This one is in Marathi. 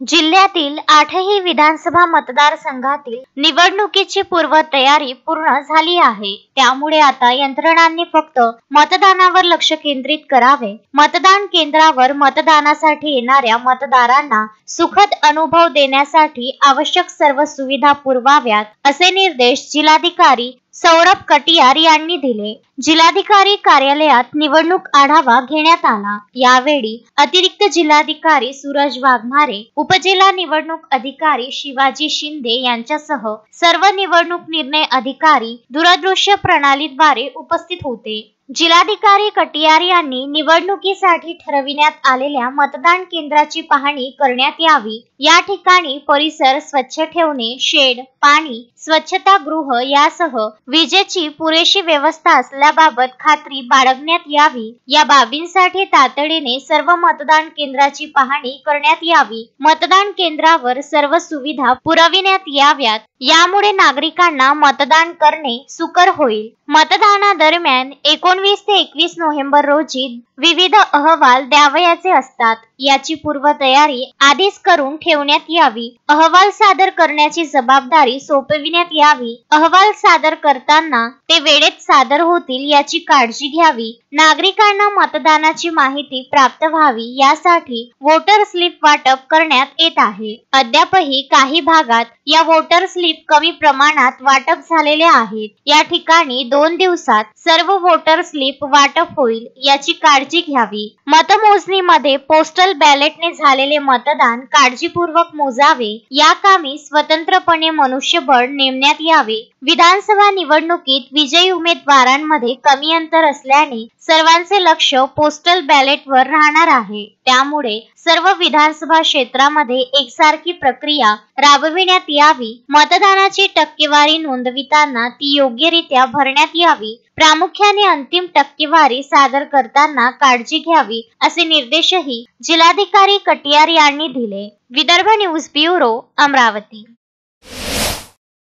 जिल्ह्यातील 8ही विधानसभा मतदारसंघातील निवडणुकीची पूर्वतयारी पूर्ण झाली आहे. त्यामुळे आता यंत्रणांनी फक्त मतदानावर लक्ष केंद्रित करावे. मतदान केंद्रावर मतदानासाठी येणाऱ्या मतदारांना सुखद अनुभव देण्यासाठी आवश्यक सर्व सुविधा पुरवाव्यात, असे निर्देश जिल्हाधिकारी सौरभ कटियार यांनी दिले. जिल्हाधिकारी कार्यालयात निवडणूक आढावा घेण्यात आला. यावेळी अतिरिक्त जिल्हाधिकारी सूरज वाघमारे, उपजिल्हा निवडणूक अधिकारी शिवाजी शिंदे यांच्यासह सर्व निवडणूक निर्णय अधिकारी दूरदृश्य प्रणालीद्वारे उपस्थित होते. जिल्हाधिकारी कटियार यांनी निवडणुकीसाठी ठरविण्यात आलेल्या मतदान केंद्राची पाहणी करण्यात यावी. या ठिकाणी परिसर स्वच्छ ठेवणे, शेड, पाणी, स्वच्छतागृह यासह विजेची पुरेशी व्यवस्था असल्याबाबत खात्री बाळगण्यात यावी. या बाबींसाठी तातडीने सर्व मतदान केंद्राची पाहणी करण्यात यावी. मतदान केंद्रावर सर्व सुविधा पुरविण्यात याव्यात. यामुळे नागरिकांना मतदान करणे सुकर होईल. मतदानादरम्यान 19 ते 21 नोव्हेंबर रोजी विविध अहवाल द्यावयाचे असतात. याची पूर्वतयारी आधीच करून ठेवण्यात यावी. अहवाल सादर करण्याची जबाबदारी सोपविण्यात यावी. अहवाल सादर करताना ते वेळेत सादर होतील याची काळजी घ्यावी. नागरिकांना मतदानाची माहिती प्राप्त व्हावी यासाठी वोटर स्लिप वाटप करण्यात येत आहे. अद्यापही काही भागात या वोटर स्लिप कमी प्रमाणात वाटप झालेले आहेत. या ठिकाणी 2 दिवसात सर्व वोटर स्लिप वाटप होईल याची काळजी घ्यावी. मतमोजणीमध्ये पोस्टल बॅलेटने झालेले मतदान काळजीपूर्वक मोजावे. या कामी स्वतंत्रपणे मनुष्यबळ नेमण्यात यावे. विधानसभा निवडणुकीत विजयी उमेदवारांमध्ये कमी अंतर असल्याने सर्वांचे लक्ष पोस्टल बॅलेटवर राहणार आहे. त्यामुळे सर्व विधानसभा क्षेत्रामध्ये एकसारखी प्रक्रिया राबविण्यात यावी. मतदानाची टक्केवारी नोंदविताना ती योग्यरित्या भरण्यात यावी. प्रामुख्याने अंतिम टक्केवारी सादर करताना काळजी घ्यावी, असे निर्देशही जिल्हाधिकारी कटियार यांनी दिले. Vidarbha news bureau, Amravati.